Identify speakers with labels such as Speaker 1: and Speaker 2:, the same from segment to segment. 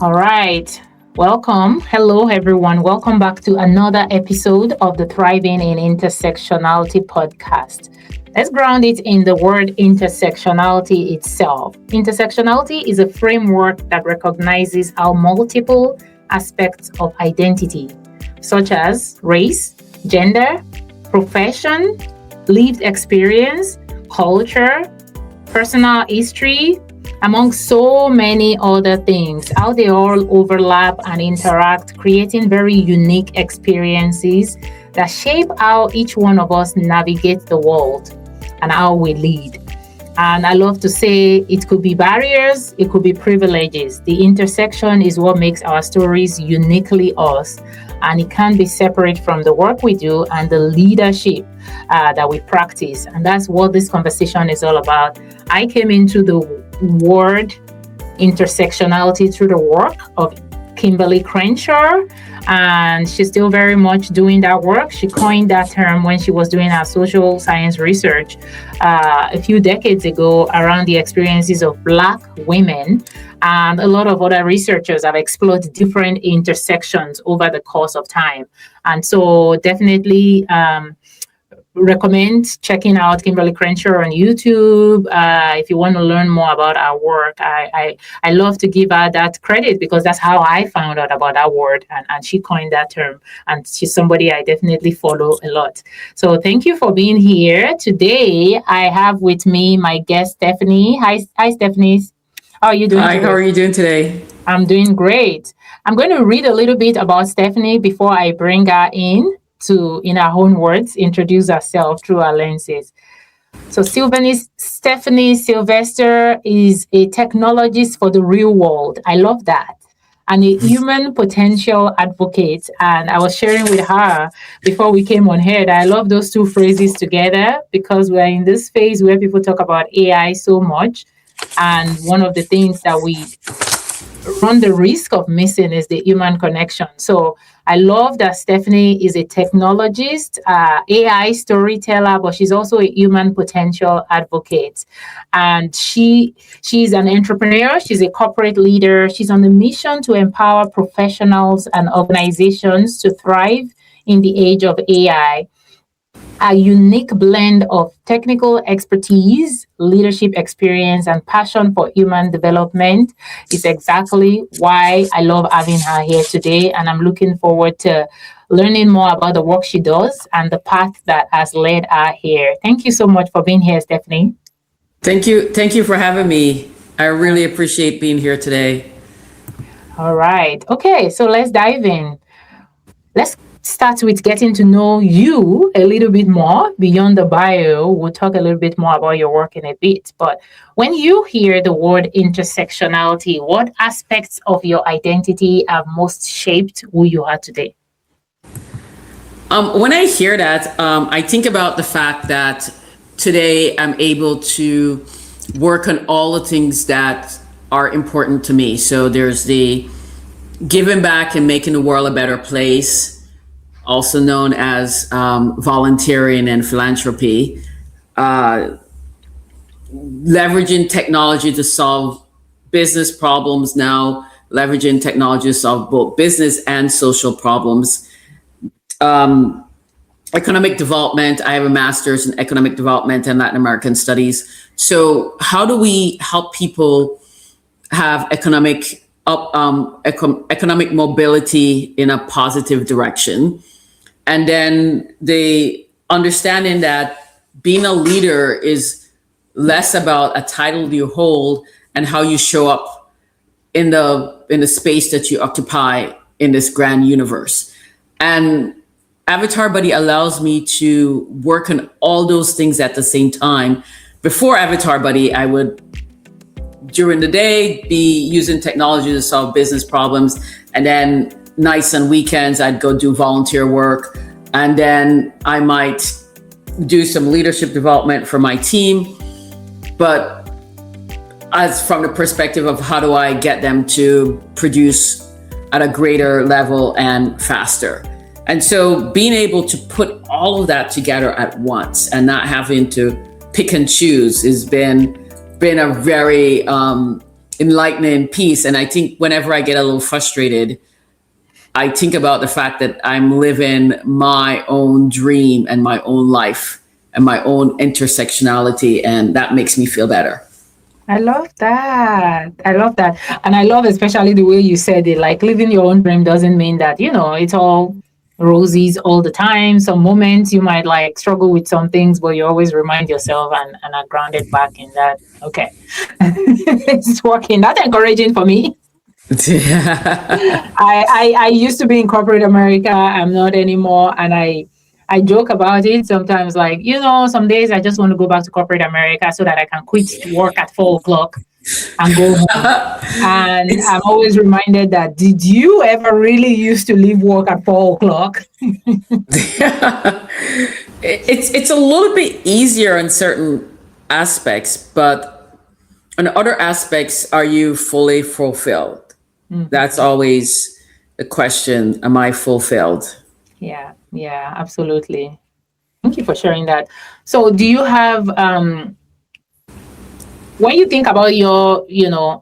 Speaker 1: All right. Welcome. Hello, everyone. Welcome back to another episode of the Thriving in Intersectionality podcast. Let's ground it in the word intersectionality itself. Intersectionality is a framework that recognizes how multiple aspects of identity, such as race, gender, profession, lived experience, culture, personal history, among so many other things, how they all overlap and interact, creating very unique experiences that shape how each one of us navigates the world and how we lead. And I love to say it could be barriers, it could be privileges. The intersection is what makes our stories uniquely us, and it can't be separate from the work we do and the leadership that we practice. And that's what this conversation is all about. I came into the word intersectionality through the work of Kimberly Crenshaw, and she's still very much doing that work. She coined that term when she was doing her social science research a few decades ago around the experiences of Black women. And a lot of other researchers have explored different intersections over the course of time. And so definitely recommend checking out Kimberly Crenshaw on YouTube if you want to learn more about our work. I love to give her that credit because that's how I found out about that word, and she coined that term, and she's somebody I definitely follow a lot. So thank you for being here. Today I have with me my guest Stephanie. Hi Stephanie. How are you doing
Speaker 2: Hi, how
Speaker 1: today?
Speaker 2: are you doing today?
Speaker 1: I'm doing great. I'm going to read a little bit about Stephanie before I bring her in to, in our own words, introduce herself through our lenses. So Stephanie Sylvestre is a technologist for the real world. I love that. And a human potential advocate. And I was sharing with her before we came on here that I love those two phrases together because we're in this phase where people talk about AI so much. And one of the things that we run the risk of missing is the human connection. So I love that Stephanie is a technologist, AI storyteller, but she's also a human potential advocate. And she's an entrepreneur. She's a corporate leader. She's on a mission to empower professionals and organizations to thrive in the age of AI. A unique blend of technical expertise, leadership experience, and passion for human development is exactly why I love having her here today. And I'm looking forward to learning more about the work she does and the path that has led her here. Thank you so much for being here, Stephanie.
Speaker 2: Thank you for having me. I really appreciate being here today.
Speaker 1: All right. Okay, so let's dive in. Let's start with getting to know you a little bit more beyond the bio. We'll talk a little bit more about your work in a bit. But when you hear the word intersectionality, what aspects of your identity have most shaped who you are today?
Speaker 2: When I hear that, I think about the fact that today I'm able to work on all the things that are important to me. So there's the giving back and making the world a better place, also known as volunteering and philanthropy, leveraging technology to solve business problems now, leveraging technology to solve both business and social problems. Economic development. I have a master's in economic development and Latin American studies. So how do we help people have economic mobility in a positive direction? And then the understanding that being a leader is less about a title you hold and how you show up in the space that you occupy in this grand universe. And Avatar Buddy allows me to work on all those things at the same time. Before Avatar Buddy, I would, during the day, be using technology to solve business problems. And then nights and weekends, I'd go do volunteer work. And then I might do some leadership development for my team. But as from the perspective of how do I get them to produce at a greater level and faster. And so being able to put all of that together at once and not having to pick and choose has been a very enlightening peace. And I think whenever I get a little frustrated, I think about the fact that I'm living my own dream and my own life and my own intersectionality, and that makes me feel better.
Speaker 1: I love that. I love that. And I love especially the way you said it. Like living your own dream doesn't mean that, it's all roses all the time. Some moments you might like struggle with some things, but you always remind yourself and are grounded back in that. Okay. It's working. That's encouraging for me. I used to be in corporate America. I'm not anymore. And I joke about it sometimes, like, some days I just want to go back to corporate America so that I can quit work at 4 o'clock and go home. And
Speaker 2: it's
Speaker 1: I'm always reminded that, did you ever really used to leave work at 4 o'clock?
Speaker 2: it's a little bit easier in certain aspects, but in other aspects, are you fully fulfilled? That's always the question. Am I fulfilled?
Speaker 1: Yeah, absolutely. Thank you for sharing that. So do you have when you think about your,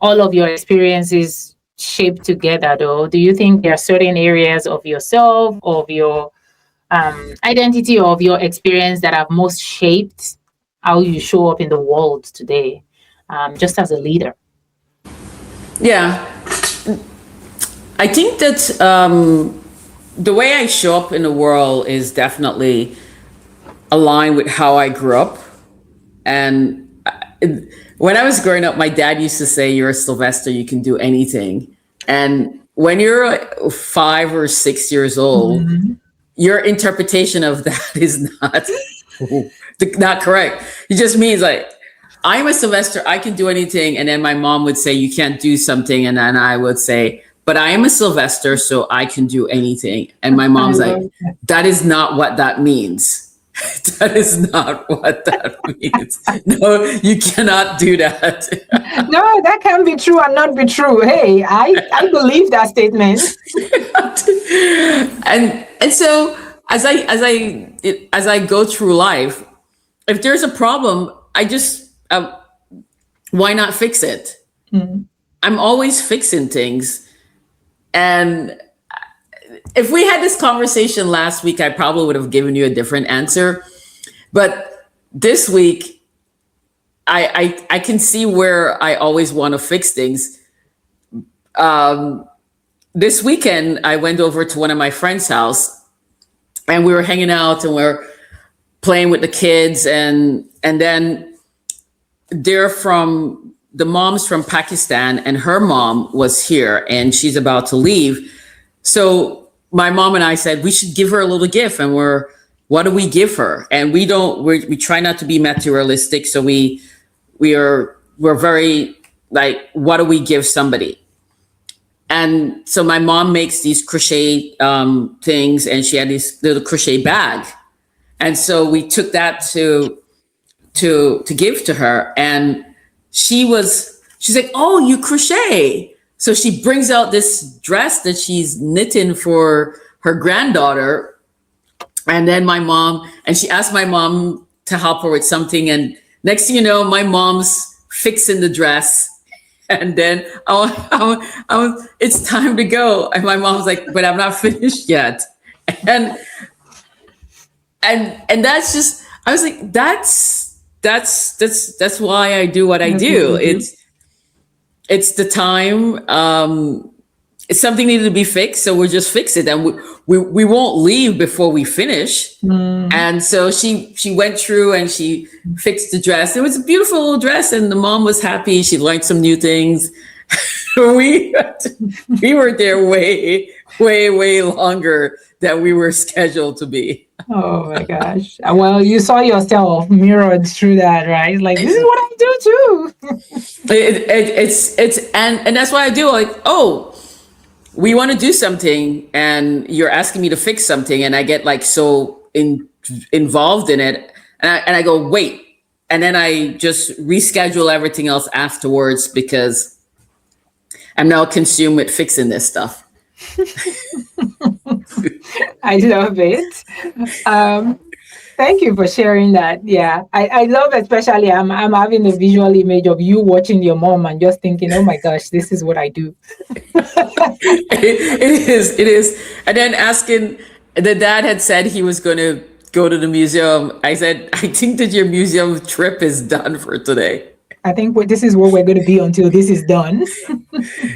Speaker 1: all of your experiences shaped together, though, do you think there are certain areas of yourself, of your identity, of your experience that have most shaped how you show up in the world today, just as a leader?
Speaker 2: Yeah, I think that the way I show up in the world is definitely aligned with how I grew up. And when I was growing up, my dad used to say, "You're a Sylvestre, you can do anything." And when you're 5 or 6 years old, your interpretation of that is not correct. It just means like, I'm a Sylvestre, I can do anything. And then my mom would say, "You can't do something." And then I would say, "But I am a Sylvestre, so I can do anything." And my
Speaker 1: I
Speaker 2: mom's like,
Speaker 1: love that.
Speaker 2: "That is not what that means." That is not what that means. No, you cannot do that.
Speaker 1: No, that can be true and not be true. Hey, I believe that statement.
Speaker 2: And so as I go through life, if there's a problem, I just why not fix it? I'm always fixing things. And if we had this conversation last week, I probably would have given you a different answer. But this week, I can see where I always want to fix things. This weekend, I went over to one of my friends' house, and we were hanging out and we are playing with the kids, and then the mom's from Pakistan, and her mom was here, and she's about to leave. So my mom and I said we should give her a little gift, and what do we give her? And we try not to be materialistic, so we're very like, what do we give somebody? And so my mom makes these crochet things, and she had this little crochet bag, and so we took that to give to her, and she's like, "Oh, you crochet." So she brings out this dress that she's knitting for her granddaughter. And then she asked my mom to help her with something. And next thing you know, my mom's fixing the dress. And then it's time to go. And my mom's like, "But I'm not finished yet." And that's just, I was like, that's why I do what I do. It's the time. It's something needed to be fixed, so we'll just fix it, and we won't leave before we finish. And so she went through and she fixed the dress. It was a beautiful little dress, and the mom was happy. She learned some new things. we were there way longer than we were scheduled to be.
Speaker 1: Oh my gosh. Well, you saw yourself mirrored through that, right? Like, this is what I do too.
Speaker 2: And that's why I do, like, oh, we want to do something and you're asking me to fix something, and I get like so involved in it, and I go, wait, and then I just reschedule everything else afterwards because I'm now consumed with fixing this stuff.
Speaker 1: I love it. Thank you for sharing that. Yeah, I love, especially I'm having a visual image of you watching your mom and just thinking, oh my gosh, this is what I do.
Speaker 2: It is. And then asking, the dad had said he was going to go to the museum. I said, I think that your museum trip is done for today.
Speaker 1: I think this is what we're going to be until this is done.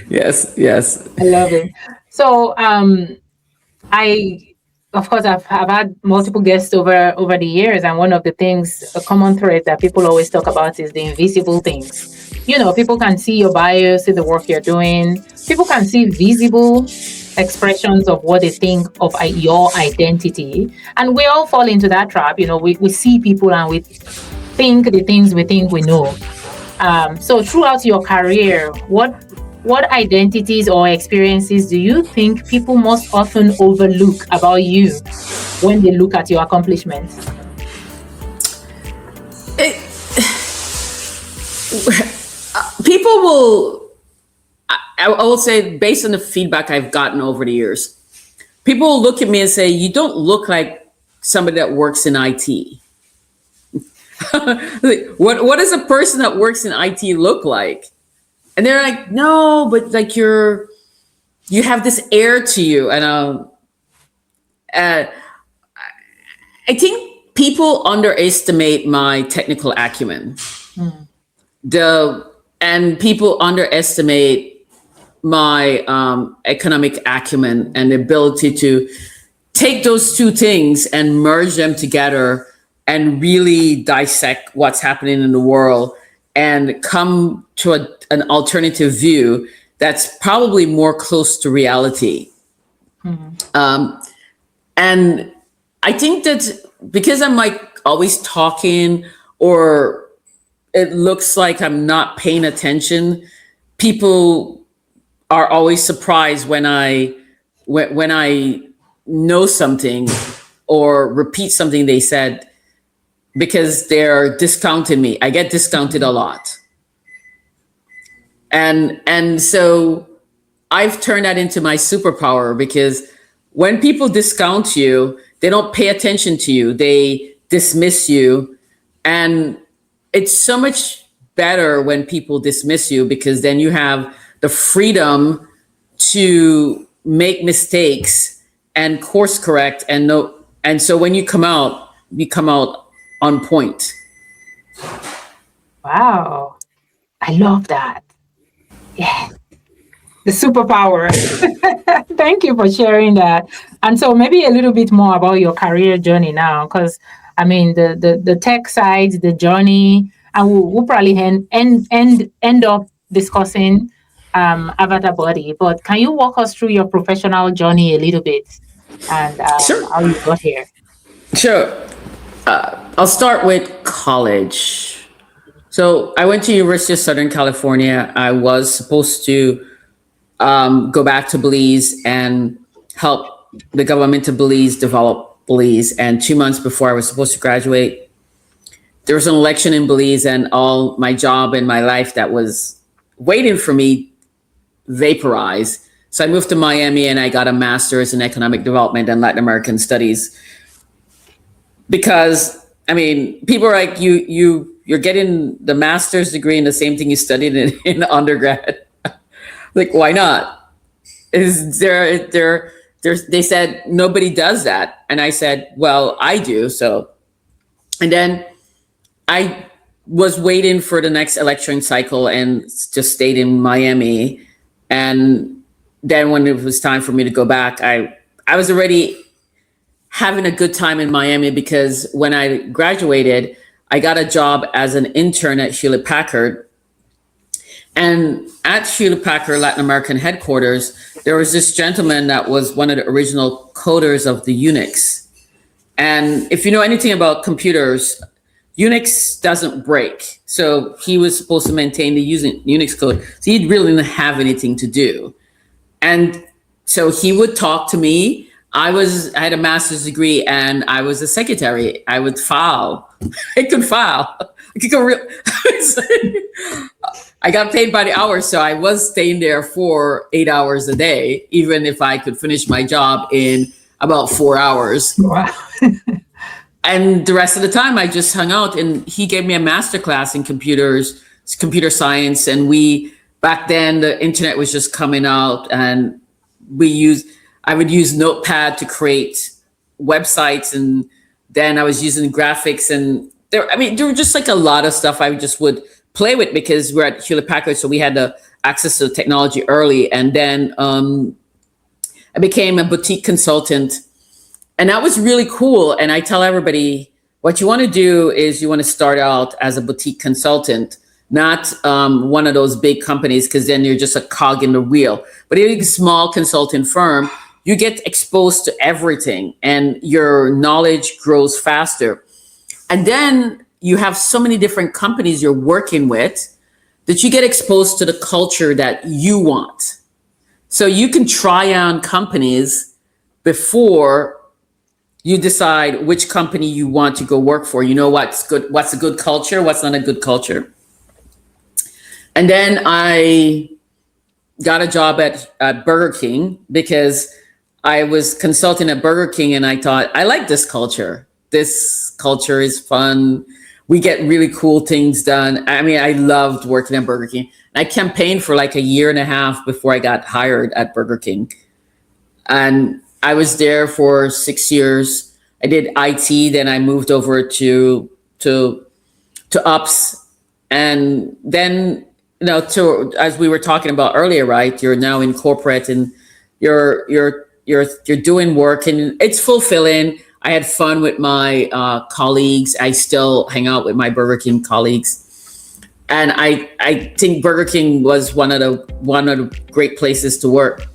Speaker 2: Yes, yes.
Speaker 1: I love it. So, I, of course, I've had multiple guests over the years, and one of the things, a common thread that people always talk about is the invisible things. You know, people can see your bio, see the work you're doing. People can see visible expressions of what they think of your identity, and we all fall into that trap. You know, we see people and we think the things we think we know. So throughout your career, what identities or experiences do you think people most often overlook about you when they look at your accomplishments?
Speaker 2: It, people will, I will say, based on the feedback I've gotten over the years, people will look at me and say, you don't look like somebody that works in IT. Like, what does a person that works in IT look like? And they're like, no, but like you have this air to you. And I think people underestimate my technical acumen. And people underestimate my economic acumen and the ability to take those two things and merge them together and really dissect what's happening in the world and come to an alternative view that's probably more close to reality. And I think that because I'm like always talking, or it looks like I'm not paying attention, people are always surprised when I know something or repeat something they said, because they're discounting me. I get discounted a lot. And so I've turned that into my superpower, because when people discount you, they don't pay attention to you. They dismiss you. And it's so much better when people dismiss you, because then you have the freedom to make mistakes and course correct and know. And so when you come out on point.
Speaker 1: Wow. I love that. Yeah. The superpower. Thank you for sharing that. And so maybe a little bit more about your career journey now, because I mean the tech side, the journey, and we'll probably end up discussing Avatar Body. But can you walk us through your professional journey a little bit, and
Speaker 2: Sure.
Speaker 1: how you got here?
Speaker 2: Sure. I'll start with college. So I went to University of Southern California. I was supposed to go back to Belize and help the government of Belize develop Belize. And 2 months before I was supposed to graduate, there was an election in Belize, and all my job and my life that was waiting for me vaporized. So I moved to Miami and I got a master's in economic development and Latin American studies. Because I mean, people are like, you're getting the master's degree in the same thing you studied in undergrad. Like, why not? They said nobody does that, and I said, well, I do. So, and then I was waiting for the next election cycle and just stayed in Miami. And then when it was time for me to go back, I was already having a good time in Miami, because when I graduated, I got a job as an intern at Hewlett Packard. And at Hewlett Packard Latin American headquarters, there was this gentleman that was one of the original coders of the Unix. And if you know anything about computers, Unix doesn't break. So he was supposed to maintain the Unix code. So he really didn't have anything to do. And so he would talk to me. I had a master's degree and I was a secretary. I would file. I could file. I got paid by the hour, so I was staying there for 8 hours a day, even if I could finish my job in about 4 hours.
Speaker 1: Wow.
Speaker 2: And the rest of the time I just hung out, and he gave me a master class in computer science. And we, back then the internet was just coming out, and I would use Notepad to create websites. And then I was using graphics, and there were just like a lot of stuff I just would play with, because we're at Hewlett Packard. So we had the access to technology early. And then I became a boutique consultant, and that was really cool. And I tell everybody, what you want to do is you want to start out as a boutique consultant, not one of those big companies, because then you're just a cog in the wheel. But in a small consulting firm, you get exposed to everything, and your knowledge grows faster. And then you have so many different companies you're working with that you get exposed to the culture that you want. So you can try on companies before you decide which company you want to go work for. You know what's good, what's a good culture, what's not a good culture. And then I got a job at Burger King, because I was consulting at Burger King, and I thought, I like this culture. This culture is fun. We get really cool things done. I mean, I loved working at Burger King. I campaigned for like a year and a half before I got hired at Burger King. And I was there for 6 years. I did IT, then I moved over to ops. And then, as we were talking about earlier, right? You're now in corporate, and you're doing work, and it's fulfilling. I had fun with my colleagues. I still hang out with my Burger King colleagues. And I think Burger King was one of the great places to work.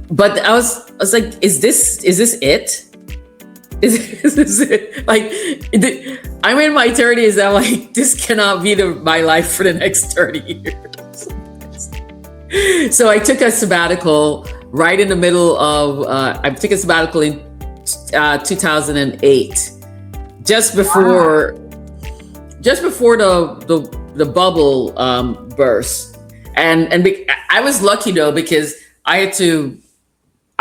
Speaker 2: But I was like, is this it? Is this it? Like, I'm in my 30s. I'm like, this cannot be my life for the next 30 years. So I took a sabbatical right in the middle of, I took a sabbatical in 2008, just before the bubble burst. And I was lucky though, because I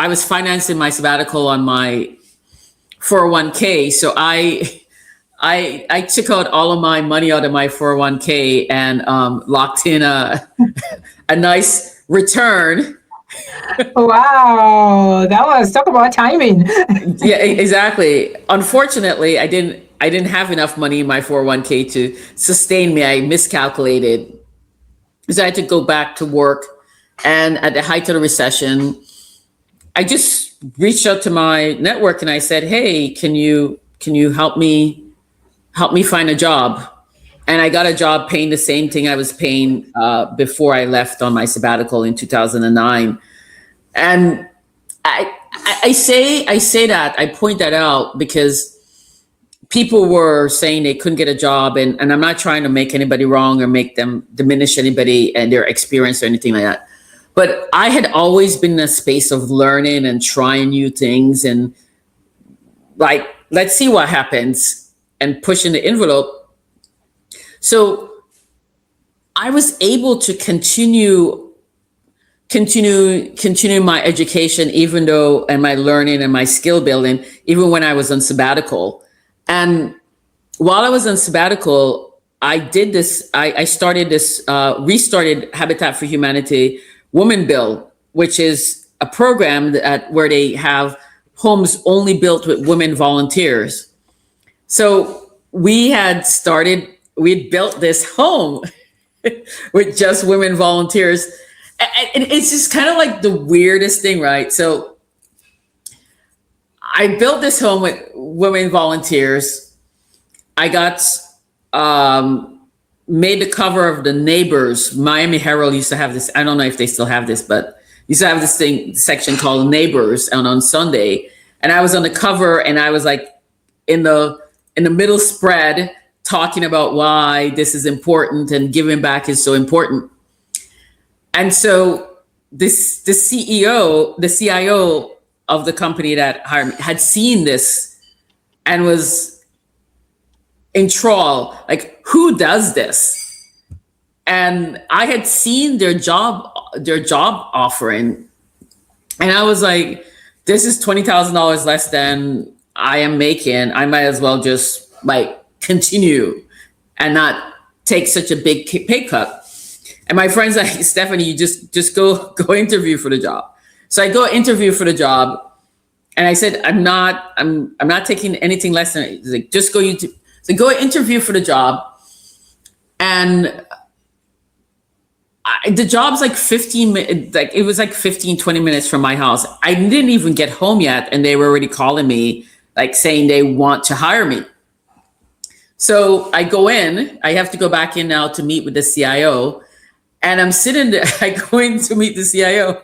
Speaker 2: was financing my sabbatical on my 401k. So I took out all of my money out of my 401k and locked in a nice return.
Speaker 1: Wow, talk about timing.
Speaker 2: Yeah, exactly. Unfortunately, I didn't have enough money in my 401k to sustain me. I miscalculated. So I had to go back to work. And at the height of the recession, I just reached out to my network and I said, "Hey, can you help me find a job?" And I got a job paying the same thing I was paying before I left on my sabbatical in 2009. And I say that, I point that out because people were saying they couldn't get a job, and I'm not trying to make anybody wrong or make them diminish anybody and their experience or anything like that. But I had always been in a space of learning and trying new things and like, let's see what happens and pushing the envelope. So I was able to continue my education, even though, and my learning and my skill building, even when I was on sabbatical. And while I was on sabbatical, I did this, I started this, restarted Habitat for Humanity Women Build, which is a program where they have homes only built with women volunteers. So we had built this home with just women volunteers. And it's just kind of like the weirdest thing, right? So I built this home with women volunteers. I got made the cover of the Neighbors. Miami Herald used to have this. I don't know if they still have this, but used to have this section called Neighbors on Sunday. And I was on the cover, and I was like in the middle spread talking about why this is important and giving back is so important. And so the CIO of the company that hired me had seen this and was enthralled, like, who does this? And I had seen their job offering, and I was like, this is $20,000 less than I am making, I might as well just like continue and not take such a big pay cut. And my friend's like, Stephanie, you just go interview for the job. So I go interview for the job, and I said, I'm not taking anything less than, he's like, just go interview for the job. And the job's like 15 minutes, like it was like 15, 20 minutes from my house. I didn't even get home yet, and they were already calling me, like saying they want to hire me. So I go in, I have to go back in now to meet with the CIO. And I'm sitting there, I go in to meet the CIO,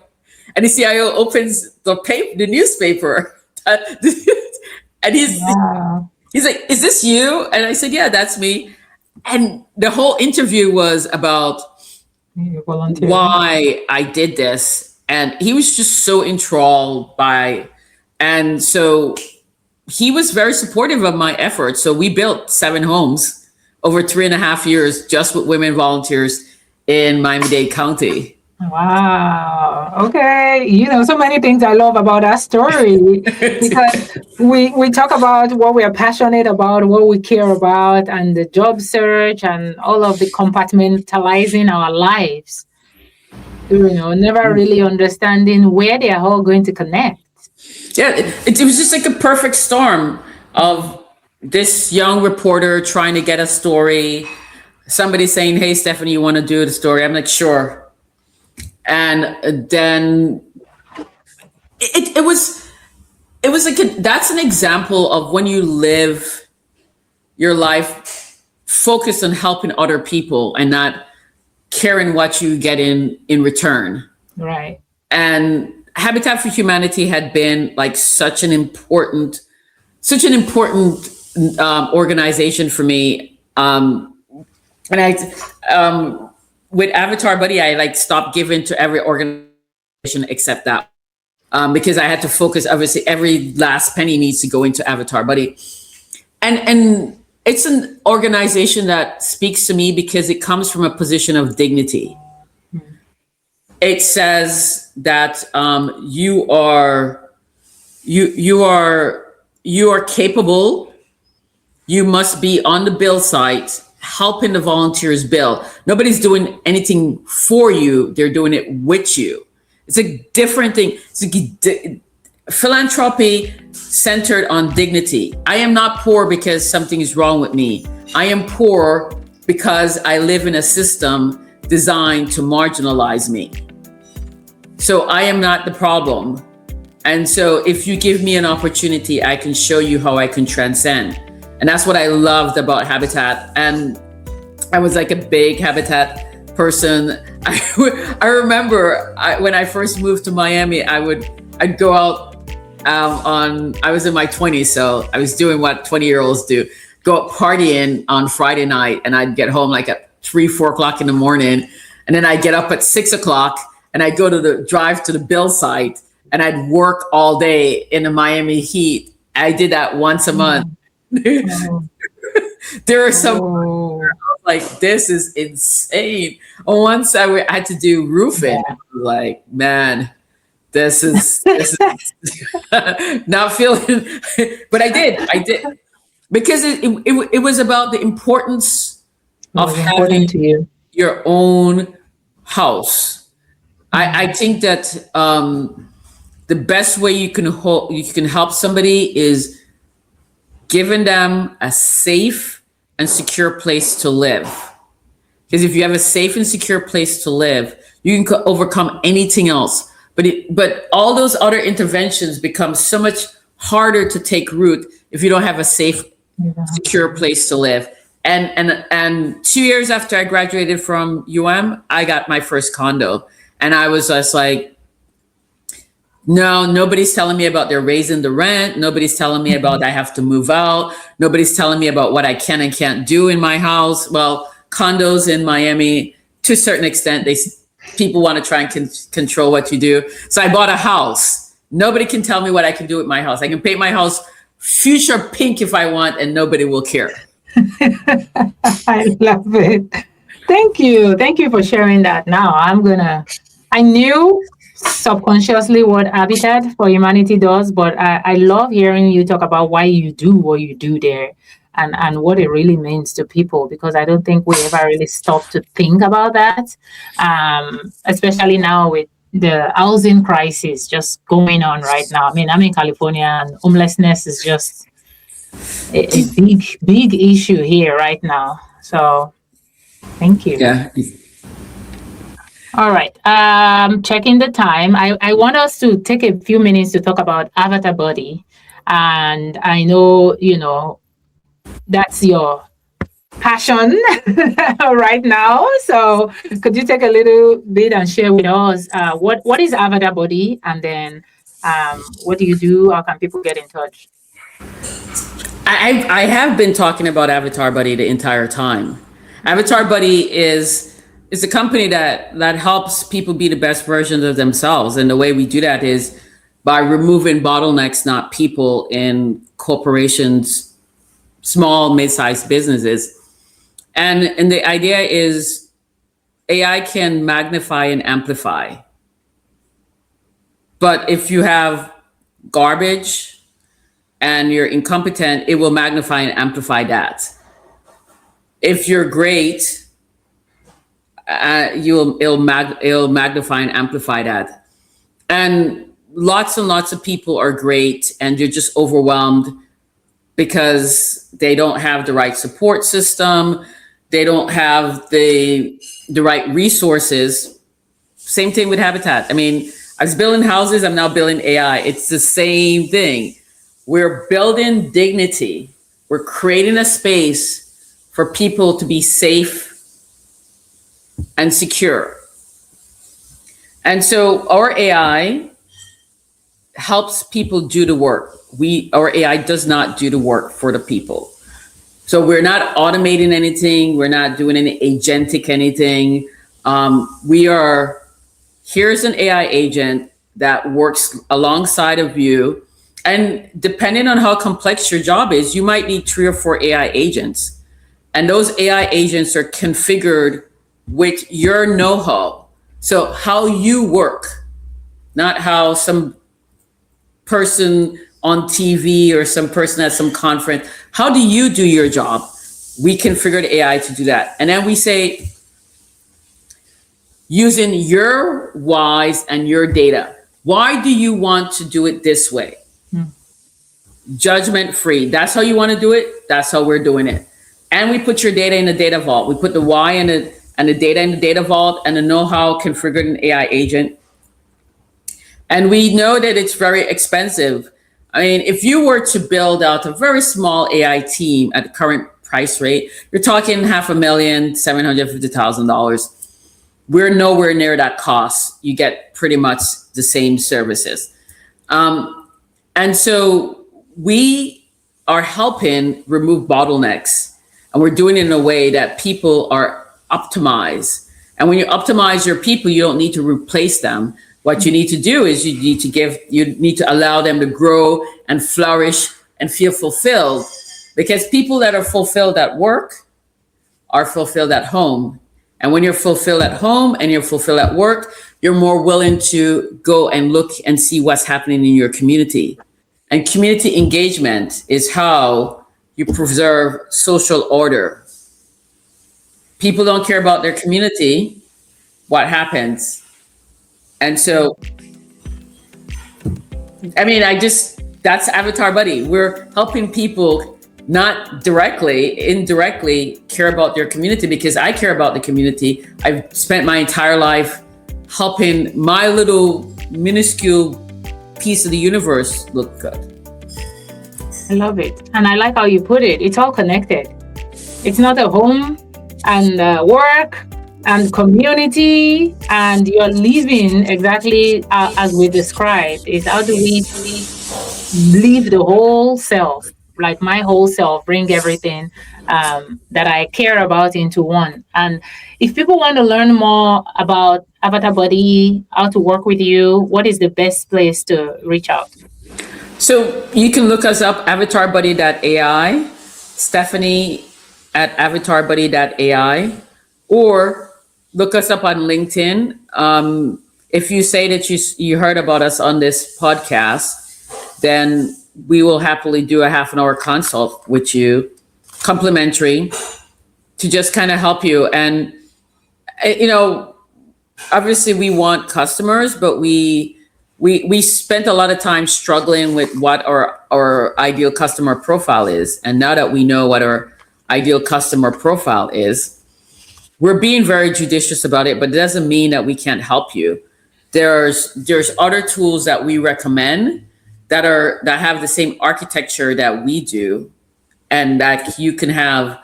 Speaker 2: and the CIO opens the newspaper. And he's like, is this you? And I said, yeah, that's me. And the whole interview was about why I did this. And he was just so enthralled by, and so he was very supportive of my efforts. So we built 7 homes over 3.5 years just with women volunteers in Miami-Dade County.
Speaker 1: Wow. Okay. So many things I love about that story, because we talk about what we are passionate about, what we care about, and the job search and all of the compartmentalizing our lives, never really understanding where they are all going to connect.
Speaker 2: Yeah, it was just like a perfect storm of this young reporter trying to get a story. Somebody saying, hey, Stephanie, you want to do the story? I'm like, sure. And then it was like, that's an example of when you live your life focused on helping other people and not caring what you get in return.
Speaker 1: Right.
Speaker 2: And Habitat for Humanity had been like such an important organization for me. And I, with Avatar Buddy, I like stopped giving to every organization except that, because I had to focus. Obviously, every last penny needs to go into Avatar Buddy, and it's an organization that speaks to me because it comes from a position of dignity. It says that you are capable. You must be on the build site helping the volunteers build. Nobody's doing anything for you. They're doing it with you. It's a different thing. It's philanthropy centered on dignity. I am not poor because something is wrong with me. I am poor because I live in a system designed to marginalize me. So I am not the problem. And so if you give me an opportunity, I can show you how I can transcend. And that's what I loved about Habitat. And I was like a big Habitat person. I remember when I first moved to Miami, I'd go out I was in my 20s, so I was doing what 20-year-olds do, go out partying on Friday night, and I'd get home like at 3-4 o'clock in the morning. And then I'd get up at 6 o'clock and I'd go to drive to the build site, and I'd work all day in the Miami heat. I did that once a month. There are some like, this is insane. Once I had to do roofing, I was like, man, this is not feeling. But I did because it was about the importance of having your own house. I think that the best way you can help somebody is giving them a safe and secure place to live. Because if you have a safe and secure place to live, you can overcome anything else. But all those other interventions become so much harder to take root if you don't have a safe, secure place to live. And 2 years after I graduated from UM, I got my first condo. And I was just like, no, nobody's telling me about they're raising the rent. Nobody's telling me about I have to move out. Nobody's telling me about what I can and can't do in my house. Well, condos in Miami, to a certain extent, people want to try and control what you do. So I bought a house. Nobody can tell me what I can do with my house. I can paint my house fuchsia pink if I want, and nobody will care.
Speaker 1: I love it. Thank you. Thank you for sharing that. Now I knew subconsciously what Habitat for Humanity does, but I love hearing you talk about why you do what you do there and what it really means to people, because I don't think we ever really stop to think about that, especially now with the housing crisis just going on right now. I mean, I'm in California and homelessness is just a big, big issue here right now. So thank you.
Speaker 2: Yeah.
Speaker 1: All right. Checking the time. I want us to take a few minutes to talk about avatar body. And I know, that's your passion right now. So could you take a little bit and share with us what is avatar body, and then what do you do? How can people get in touch?
Speaker 2: I have been talking about Avatar Buddy the entire time. Avatar Buddy is a company that helps people be the best versions of themselves, and the way we do that is by removing bottlenecks, not people, in corporations, small, mid-sized businesses. And the idea is AI can magnify and amplify, but if you have garbage and you're incompetent, it will magnify and amplify that. If you're great, it'll magnify and amplify that. And lots of people are great, and you're just overwhelmed because they don't have the right support system, they don't have the right resources. Same thing with Habitat. I mean, I was building houses, I'm now building AI. It's the same thing. We're building dignity. We're creating a space for people to be safe and secure. And so our AI helps people do the work. Our AI does not do the work for the people. So we're not automating anything. We're not doing any agentic anything. Here's an AI agent that works alongside of you. And depending on how complex your job is, you might need 3 or 4 AI agents. And those AI agents are configured with your know-how. So how you work, not how some person on TV or some person at some conference. How do you do your job? We configured AI to do that. And then we say, using your whys and your data, why do you want to do it this way? Judgment free. That's how you want to do it. That's how we're doing it. And we put your data in the data vault. We put the why and the data in the data vault, and the know-how configured in AI agent. And we know that it's very expensive. I mean, if you were to build out a very small AI team at the current price rate, you're talking $500,000, $750,000. We're nowhere near that cost. You get pretty much the same services. And so we are helping remove bottlenecks, and we're doing it in a way that people are optimized. And when you optimize your people, you don't need to replace them. What you need to do is you need to allow them to grow and flourish and feel fulfilled, because people that are fulfilled at work are fulfilled at home. And when you're fulfilled at home and you're fulfilled at work, you're more willing to go and look and see what's happening in your community. And community engagement is how you preserve social order. People don't care about their community, what happens? And so, I mean, that's Avatar Buddy. We're helping people not directly, indirectly care about their community, because I care about the community. I've spent my entire life helping my little minuscule piece of the universe look good.
Speaker 1: I love it. And I like how you put it. It's all connected. It's not a home and work and community, and you're living exactly as we described. Is how do we live the whole self, like my whole self, bring everything that I care about into one. And if people want to learn more about Avatar Body, how to work with you, what is the best place to reach out?
Speaker 2: So you can look us up, avatarbuddy.ai, Stephanie at avatarbuddy.ai, or look us up on LinkedIn. If you say that you heard about us on this podcast, then we will happily do a half an hour consult with you, complimentary, to just kind of help you. And you know, obviously we want customers, but we spent a lot of time struggling with what our ideal customer profile is. And now that we know what our ideal customer profile is, we're being very judicious about it, but it doesn't mean that we can't help you. There's other tools that we recommend that have the same architecture that we do, and that you can have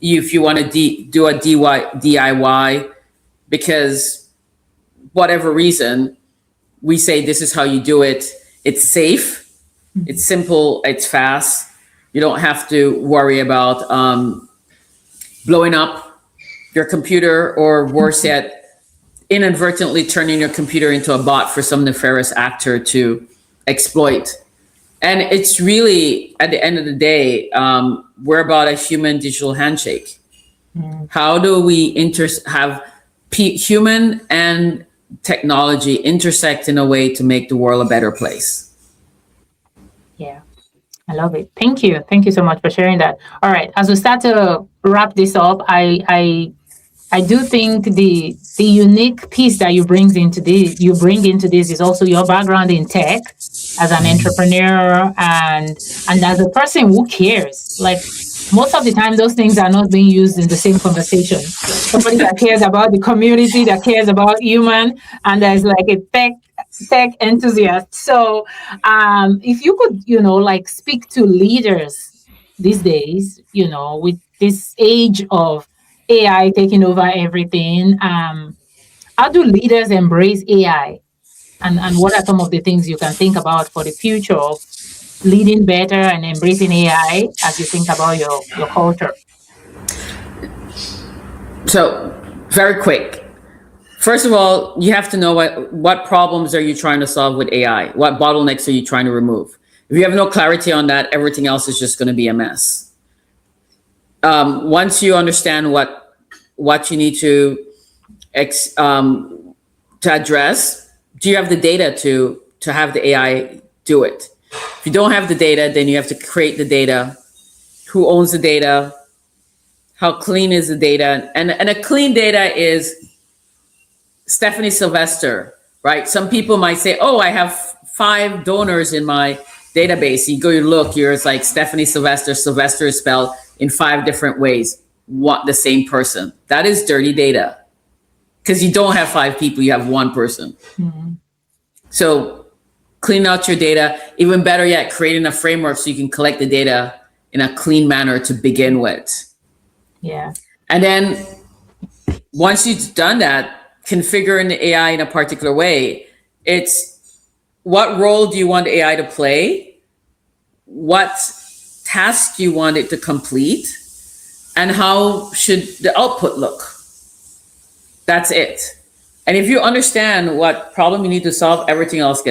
Speaker 2: if you want to do a DIY, because whatever reason, we say this is how you do it. It's safe, it's simple, it's fast. You don't have to worry about blowing up your computer, or worse yet, inadvertently turning your computer into a bot for some nefarious actor to exploit. And it's really, at the end of the day, we're about a human digital handshake. How do we have human and technology intersect in a way to make the world a better place?
Speaker 1: Yeah, I love it. Thank you. Thank you so much for sharing that. All right, as we start to wrap this up, I do think the unique piece that you bring into this is also your background in tech as an entrepreneur and as a person who cares. Like, most of the time, those things are not being used in the same conversation. Somebody that cares about the community, that cares about human, and there's like a tech enthusiast. So if you could, like, speak to leaders these days, with this age of AI taking over everything, how do leaders embrace AI? And what are some of the things you can think about for the future of leading better and embracing AI as you think about your culture?
Speaker 2: So, very quick. First of all, you have to know what problems are you trying to solve with AI? What bottlenecks are you trying to remove? If you have no clarity on that, everything else is just going to be a mess. Once you understand what you need to address, do you have the data to have the AI do it? If you don't have the data, then you have to create the data. Who owns the data? How clean is the data? And a clean data is Stephanie Sylvestre, right? Some people might say, oh, I have 5 donors in my database. You go, you look, it's like Stephanie Sylvestre. Sylvestre is spelled in 5 different ways. The same person. That is dirty data. Because you don't have 5 people, you have 1 person. Mm-hmm. So clean out your data. Even better yet, creating a framework so you can collect the data in a clean manner to begin with.
Speaker 1: Yeah.
Speaker 2: And then once you've done that, configuring the AI in a particular way, it's what role do you want the AI to play? What task you want it to complete? And how should the output look? That's it. And if you understand what problem you need to solve, everything else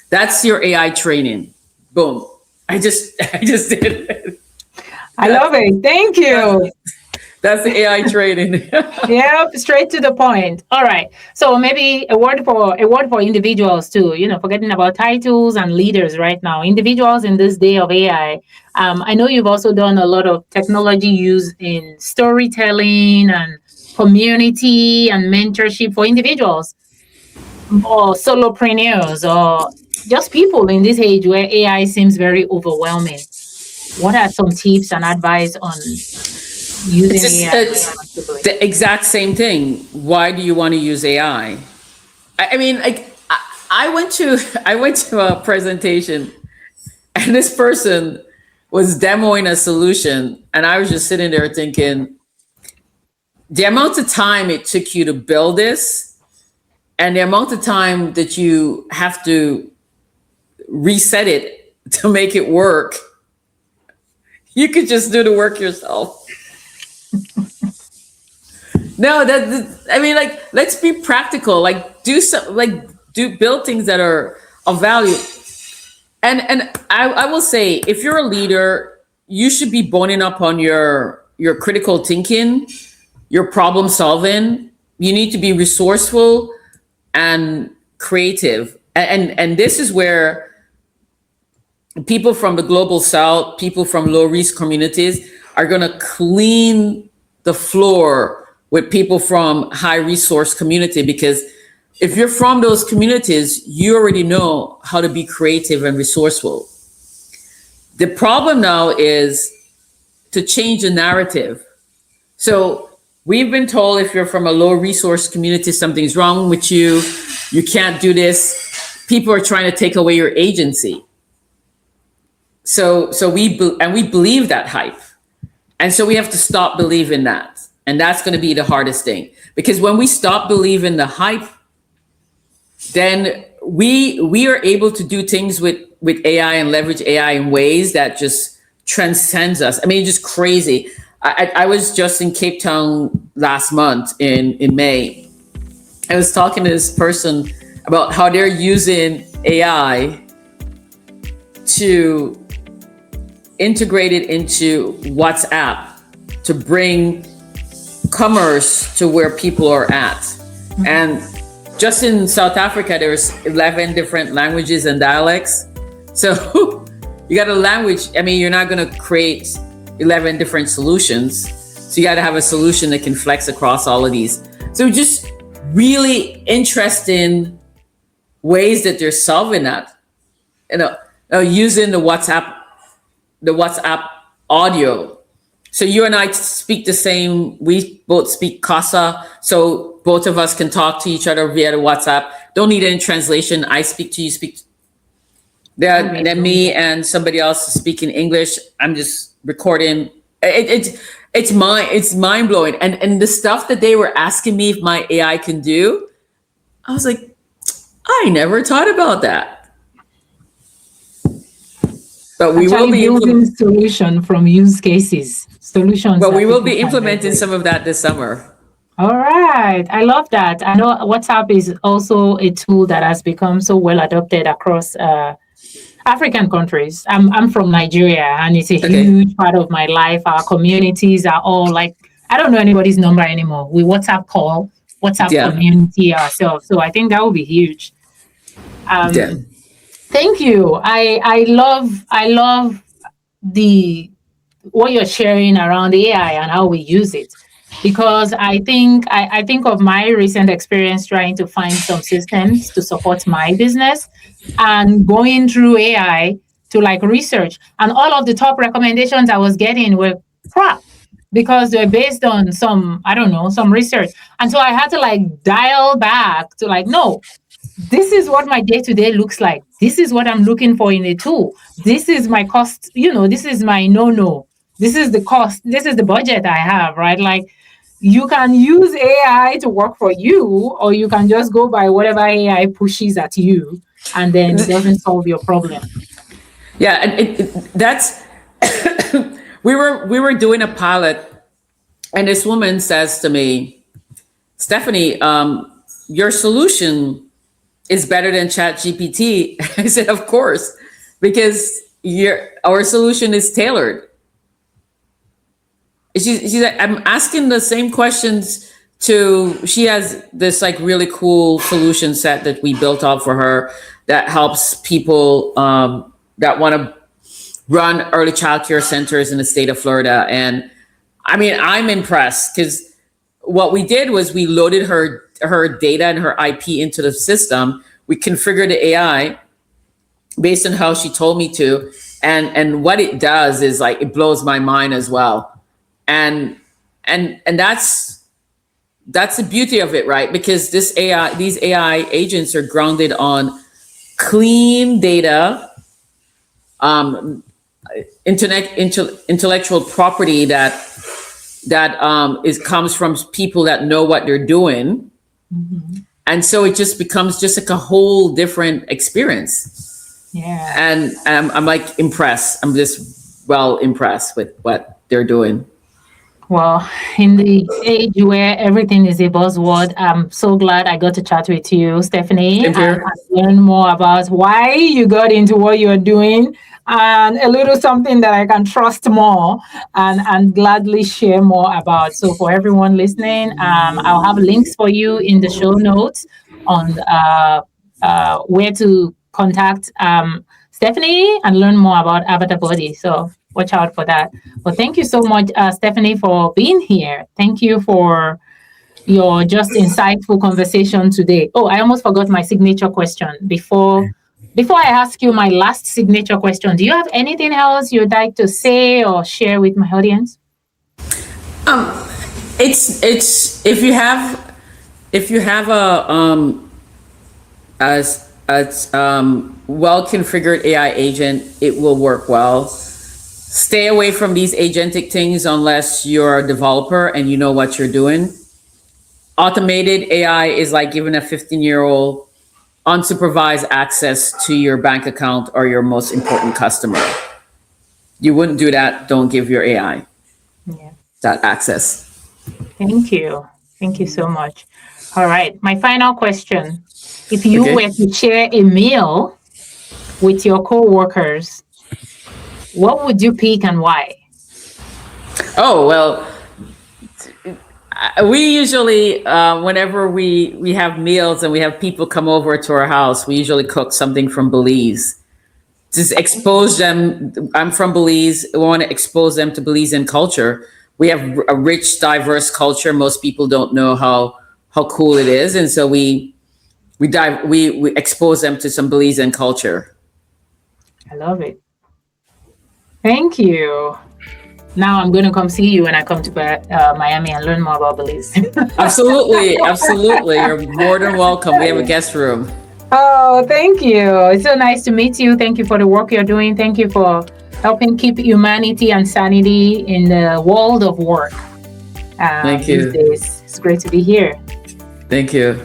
Speaker 2: that's your AI training. Boom. I just did it.
Speaker 1: I love it. Thank you.
Speaker 2: That's the AI training.
Speaker 1: Yep, straight to the point. All right. So maybe a word for individuals too. Forgetting about titles and leaders right now. Individuals in this day of AI. I know you've also done a lot of technology use in storytelling and community and mentorship for individuals or solopreneurs or just people in this age where AI seems very overwhelming. What are some tips and advice on using AI?
Speaker 2: It's the exact same thing. Why do you want to use AI? I mean, like, I went to a presentation, and this person was demoing a solution, and I was just sitting there thinking, the amount of time it took you to build this, and the amount of time that you have to reset it to make it work, you could just do the work yourself. No, let's be practical. Like, build things that are of value. And I will say, if you're a leader, you should be boning up on your critical thinking, your problem solving. You need to be resourceful and creative. And this is where people from the global south, people from low risk communities are going to clean the floor with people from high resource community, because if you're from those communities, you already know how to be creative and resourceful. The problem now is to change the narrative. So we've been told if you're from a low resource community, something's wrong with you, you can't do this. People are trying to take away your agency. So we believe that hype. And so we have to stop believing that. And that's going to be the hardest thing. Because when we stop believing the hype, then we are able to do things with AI and leverage AI in ways that just transcends us. I mean, just crazy. I was just in Cape Town last month in May. I was talking to this person about how they're using AI to integrate it into WhatsApp to bring commerce to where people are at. Mm-hmm. And just in South Africa, there's 11 different languages and dialects. So you got a language, I mean, you're not going to create 11 different solutions. So you got to have a solution that can flex across all of these. So just really interesting ways that they're solving that. Using the WhatsApp audio. So you and I speak the same, we both speak Xhosa, so both of us can talk to each other via the WhatsApp. Don't need any translation. I speak to you, then me and somebody else speaking English. I'm just recording. It's mind blowing. And the stuff that they were asking me if my AI can do, I was like, I never thought about that. But we will be
Speaker 1: building solution from use cases, solutions.
Speaker 2: But we will be implementing some of that this summer.
Speaker 1: All right. I love that. I know WhatsApp is also a tool that has become so well adopted across African countries. I'm from Nigeria, and it's a huge part of my life. Our communities are all like, I don't know anybody's number anymore. We WhatsApp call, WhatsApp community ourselves. So I think that will be huge. Thank you. I love what you're sharing around AI and how we use it, because I think of my recent experience trying to find some systems to support my business and going through AI to like research, and all of the top recommendations I was getting were crap because they're based on some research. And so I had to like dial back to like, no, this is what my day-to-day looks like. This is what I'm looking for in a tool. This is my cost, this is my no. This is the cost. This is the budget I have, right? Like, you can use AI to work for you, or you can just go by whatever AI pushes at you, and then it doesn't solve your problem.
Speaker 2: Yeah, and that's we were doing a pilot, and this woman says to me, Stephanie, your solution is better than ChatGPT. I said, of course, because our solution is tailored. She's like, I'm asking the same questions she has this like really cool solution set that we built out for her that helps people that want to run early childcare centers in the state of Florida. And I mean, I'm impressed because what we did was we loaded her data and her IP into the system. We configured the AI based on how she told me to. And what it does is like, it blows my mind as well. And that's the beauty of it, right? Because these AI agents are grounded on clean data, intellectual property that comes from people that know what they're doing. Mm-hmm. And so it just becomes just like a whole different experience.
Speaker 1: Yeah.
Speaker 2: And I'm like impressed. I'm just well impressed with what they're doing.
Speaker 1: Well, in the age where everything is a buzzword, I'm so glad I got to chat with you, Stephanie, and learn more about why you got into what you're doing, and a little something that I can trust more and gladly share more about. So for everyone listening, I'll have links for you in the show notes on where to contact Stephanie and learn more about Avatar Body. So watch out for that. Well, thank you so much, Stephanie, for being here. Thank you for your just insightful conversation today. Oh, I almost forgot my signature question before I ask you my last signature question. Do you have anything else you'd like to say or share with my audience?
Speaker 2: It's if you have a well configured AI agent, it will work well. Stay away from these agentic things unless you're a developer and you know what you're doing. Automated AI is like giving a 15-year-old unsupervised access to your bank account or your most important customer. You wouldn't do that. Don't give your AI that access.
Speaker 1: Thank you. Thank you so much. All right. My final question. If you were to share a meal with your coworkers, what would you pick and why?
Speaker 2: Oh, well, we usually, whenever we have meals and we have people come over to our house, we usually cook something from Belize. Just expose them. I'm from Belize. We want to expose them to Belizean culture. We have a rich, diverse culture. Most people don't know how cool it is, and so we expose them to some Belizean culture.
Speaker 1: I love it. Thank you. Now I'm going to come see you when I come to Miami and learn more about Belize.
Speaker 2: Absolutely. You're more than welcome. We have a guest room.
Speaker 1: Oh, thank you. It's so nice to meet you. Thank you for the work you're doing. Thank you for helping keep humanity and sanity in the world of work.
Speaker 2: Thank you.
Speaker 1: These days. It's great to be here.
Speaker 2: Thank you.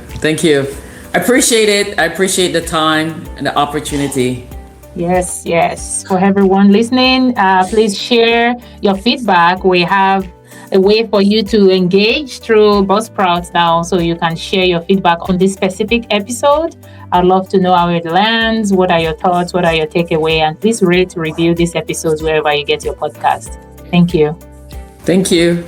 Speaker 2: I appreciate it. I appreciate the time and the opportunity.
Speaker 1: Yes. For everyone listening, please share your feedback. We have a way for you to engage through Buzzsprout now, so you can share your feedback on this specific episode. I'd love to know how it lands. What are your thoughts? What are your takeaways? And please rate, review these episodes wherever you get your podcast. Thank you.
Speaker 2: Thank you.